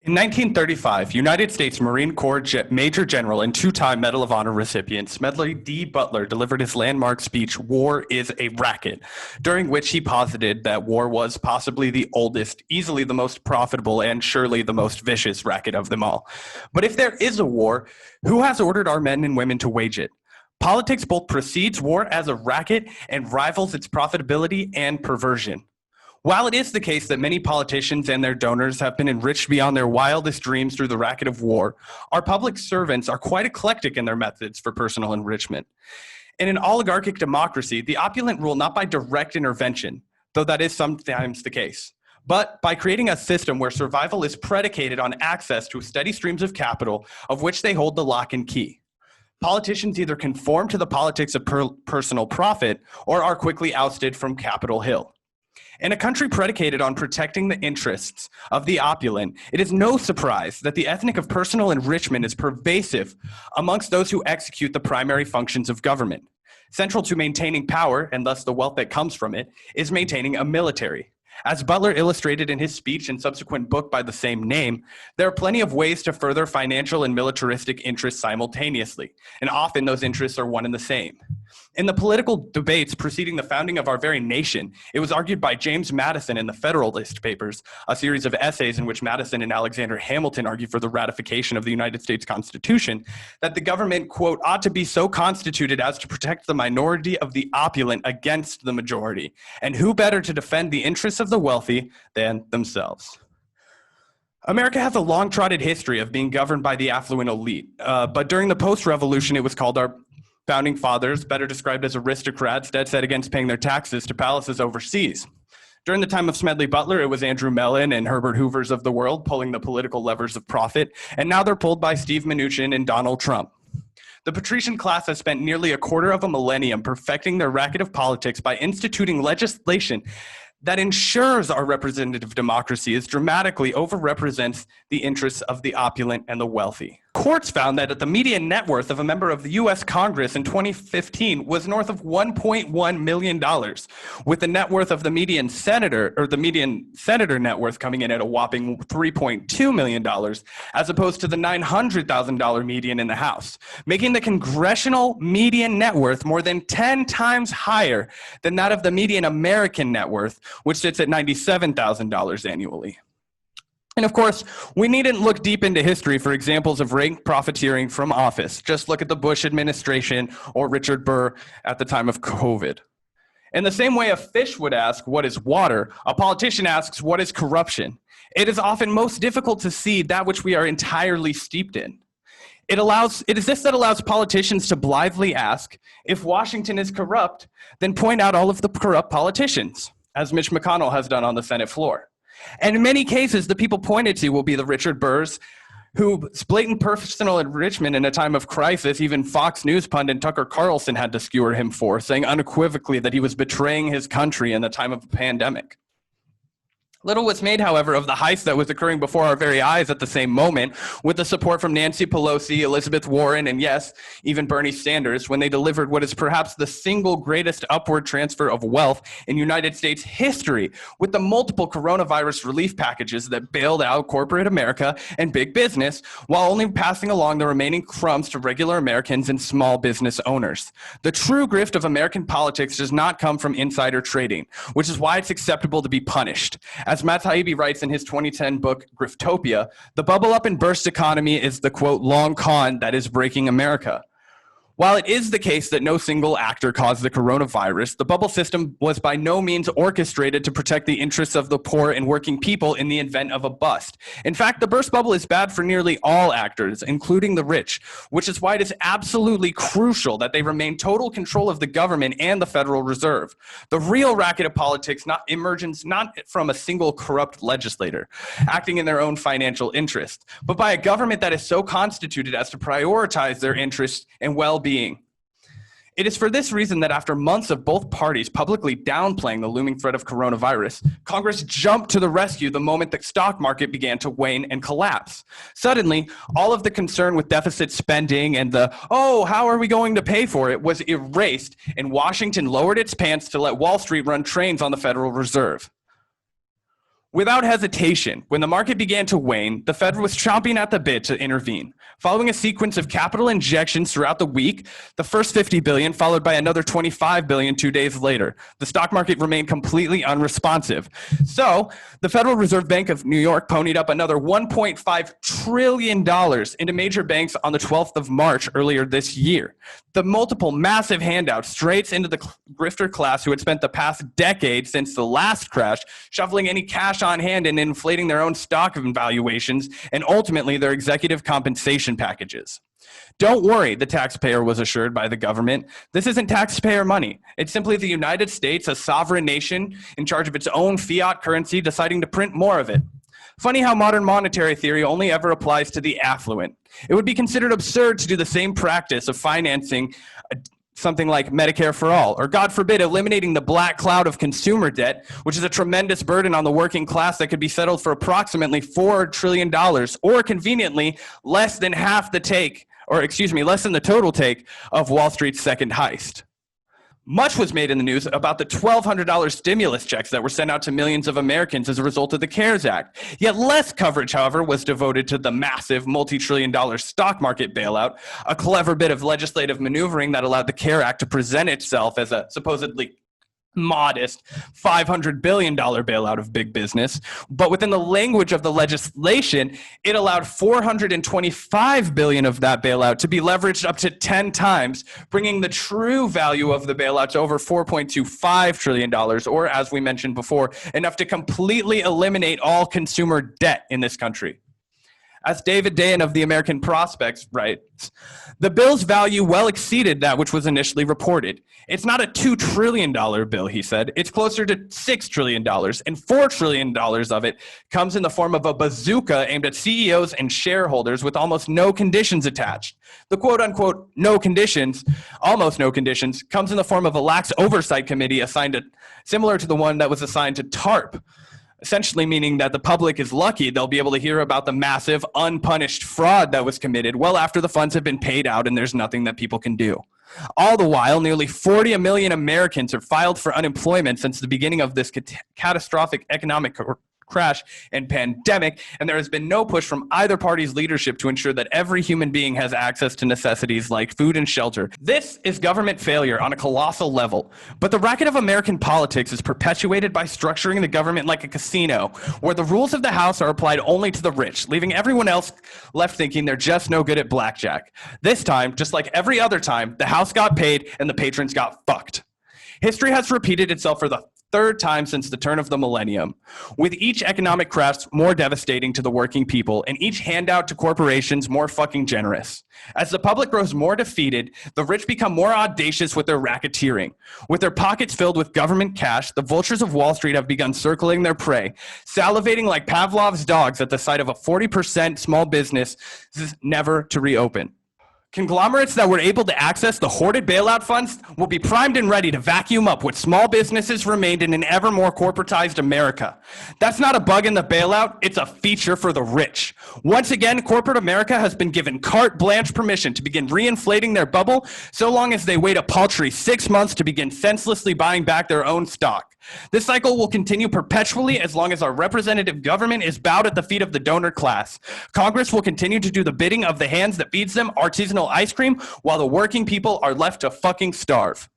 In 1935, United States Marine Corps Major General and two-time Medal of Honor recipient Smedley D. Butler delivered his landmark speech, "War is a Racket," during which he posited that war was possibly the oldest, easily the most profitable, and surely the most vicious racket of them all. But if there is a war, who has ordered our men and women to wage it? Politics both precedes war as a racket and rivals its profitability and perversion. While it is the case that many politicians and their donors have been enriched beyond their wildest dreams through the racket of war, our public servants are quite eclectic in their methods for personal enrichment. In an oligarchic democracy, the opulent rule not by direct intervention, though that is sometimes the case, but by creating a system where survival is predicated on access to steady streams of capital of which they hold the lock and key. Politicians either conform to the politics of personal profit or are quickly ousted from Capitol Hill. In a country predicated on protecting the interests of the opulent, it is no surprise that the ethic of personal enrichment is pervasive amongst those who execute the primary functions of government. Central to maintaining power, and thus the wealth that comes from it, is maintaining a military. As Butler illustrated in his speech and subsequent book by the same name, there are plenty of ways to further financial and militaristic interests simultaneously, and often those interests are one and the same. In the political debates preceding the founding of our very nation, it was argued by James Madison in the Federalist Papers, a series of essays in which Madison and Alexander Hamilton argue for the ratification of the United States Constitution, that the government, quote, ought to be so constituted as to protect the minority of the opulent against the majority. And who better to defend the interests of the wealthy than themselves? America has a long-trotted history of being governed by the affluent elite, but during the post-revolution, it was called our founding fathers, better described as aristocrats, dead set against paying their taxes to palaces overseas. During the time of Smedley Butler, it was Andrew Mellon and Herbert Hoovers of the world pulling the political levers of profit, and now they're pulled by Steve Mnuchin and Donald Trump. The patrician class has spent nearly a quarter of a millennium perfecting their racket of politics by instituting legislation that ensures our representative democracy is dramatically overrepresents the interests of the opulent and the wealthy. Courts found that the median net worth of a member of the US Congress in 2015 was north of $1.1 million, with the net worth of the median senator net worth coming in at a whopping $3.2 million, as opposed to the $900,000 median in the House, making the congressional median net worth more than 10 times higher than that of the median American net worth, which sits at $97,000 annually. And of course, we needn't look deep into history for examples of rank profiteering from office. Just look at the Bush administration or Richard Burr at the time of COVID. In the same way a fish would ask, what is water? A politician asks, what is corruption? It is often most difficult to see that which we are entirely steeped in. It is this that allows politicians to blithely ask, if Washington is corrupt, then point out all of the corrupt politicians, as Mitch McConnell has done on the Senate floor. And in many cases, the people pointed to will be the Richard Burrs, whose blatant personal enrichment in a time of crisis, even Fox News pundit Tucker Carlson had to skewer him for, saying unequivocally that he was betraying his country in the time of a pandemic. Little was made, however, of the heist that was occurring before our very eyes at the same moment, with the support from Nancy Pelosi, Elizabeth Warren, and yes, even Bernie Sanders, when they delivered what is perhaps the single greatest upward transfer of wealth in United States history, with the multiple coronavirus relief packages that bailed out corporate America and big business, while only passing along the remaining crumbs to regular Americans and small business owners. The true grift of American politics does not come from insider trading, which is why it's acceptable to be punished. As Matt Taibbi writes in his 2010 book, Griftopia, the bubble up and burst economy is the, quote, long con that is breaking America. While it is the case that no single actor caused the coronavirus, the bubble system was by no means orchestrated to protect the interests of the poor and working people in the event of a bust. In fact, the burst bubble is bad for nearly all actors, including the rich, which is why it is absolutely crucial that they remain total control of the government and the Federal Reserve. The real racket of politics emerges not from a single corrupt legislator acting in their own financial interest, but by a government that is so constituted as to prioritize their interests and well-being. It is for this reason that after months of both parties publicly downplaying the looming threat of coronavirus, Congress jumped to the rescue the moment the stock market began to wane and collapse. Suddenly, all of the concern with deficit spending and how are we going to pay for it was erased, and Washington lowered its pants to let Wall Street run trains on the Federal Reserve. Without hesitation, when the market began to wane, the Fed was chomping at the bit to intervene. Following a sequence of capital injections throughout the week, the first 50 billion followed by another 25 billion 2 days later. The stock market remained completely unresponsive. So, the Federal Reserve Bank of New York ponied up another $1.5 trillion into major banks on the 12th of March earlier this year. The multiple massive handouts straight into the grifter class who had spent the past decade since the last crash shuffling any cash on hand and inflating their own stock valuations and ultimately their executive compensation packages. Don't worry, the taxpayer was assured by the government. This isn't taxpayer money. It's simply the United States, a sovereign nation in charge of its own fiat currency, deciding to print more of it. Funny how modern monetary theory only ever applies to the affluent. It would be considered absurd to do the same practice of financing something like Medicare for all, or God forbid, eliminating the black cloud of consumer debt, which is a tremendous burden on the working class that could be settled for approximately $4 trillion, or conveniently, less than less than the total take of Wall Street's second heist. Much was made in the news about the $1,200 stimulus checks that were sent out to millions of Americans as a result of the CARES Act. Yet less coverage, however, was devoted to the massive multi-trillion-dollar stock market bailout, a clever bit of legislative maneuvering that allowed the CARE Act to present itself as a supposedly modest $500 billion bailout of big business. But within the language of the legislation, it allowed $425 billion of that bailout to be leveraged up to 10 times, bringing the true value of the bailout to over $4.25 trillion, or as we mentioned before, enough to completely eliminate all consumer debt in this country. As David Dayen of the American Prospects writes, the bill's value well exceeded that which was initially reported. It's not a $2 trillion bill, he said. It's closer to $6 trillion, and $4 trillion of it comes in the form of a bazooka aimed at CEOs and shareholders with almost no conditions attached. The quote-unquote no conditions, almost no conditions, comes in the form of a lax oversight committee similar to the one that was assigned to TARP. Essentially meaning that the public is lucky they'll be able to hear about the massive, unpunished fraud that was committed well after the funds have been paid out and there's nothing that people can do. All the while, nearly 40 million Americans have filed for unemployment since the beginning of this catastrophic economic crash and pandemic, and there has been no push from either party's leadership to ensure that every human being has access to necessities like food and shelter. This is government failure on a colossal level, but the racket of American politics is perpetuated by structuring the government like a casino, where the rules of the house are applied only to the rich, leaving everyone else left thinking they're just no good at blackjack. This time, just like every other time, the house got paid and the patrons got fucked. History has repeated itself for the third time since the turn of the millennium, with each economic crash more devastating to the working people and each handout to corporations more fucking generous. As the public grows more defeated, the rich become more audacious with their racketeering. With their pockets filled with government cash, the vultures of Wall Street have begun circling their prey, salivating like Pavlov's dogs at the sight of a 40% small business never to reopen. Conglomerates that were able to access the hoarded bailout funds will be primed and ready to vacuum up what small businesses remained in an ever more corporatized America. That's not a bug in the bailout, it's a feature for the rich. Once again, corporate America has been given carte blanche permission to begin reinflating their bubble so long as they wait a paltry 6 months to begin senselessly buying back their own stock. This cycle will continue perpetually as long as our representative government is bowed at the feet of the donor class. Congress will continue to do the bidding of the hands that feeds them artisanal ice cream while the working people are left to fucking starve.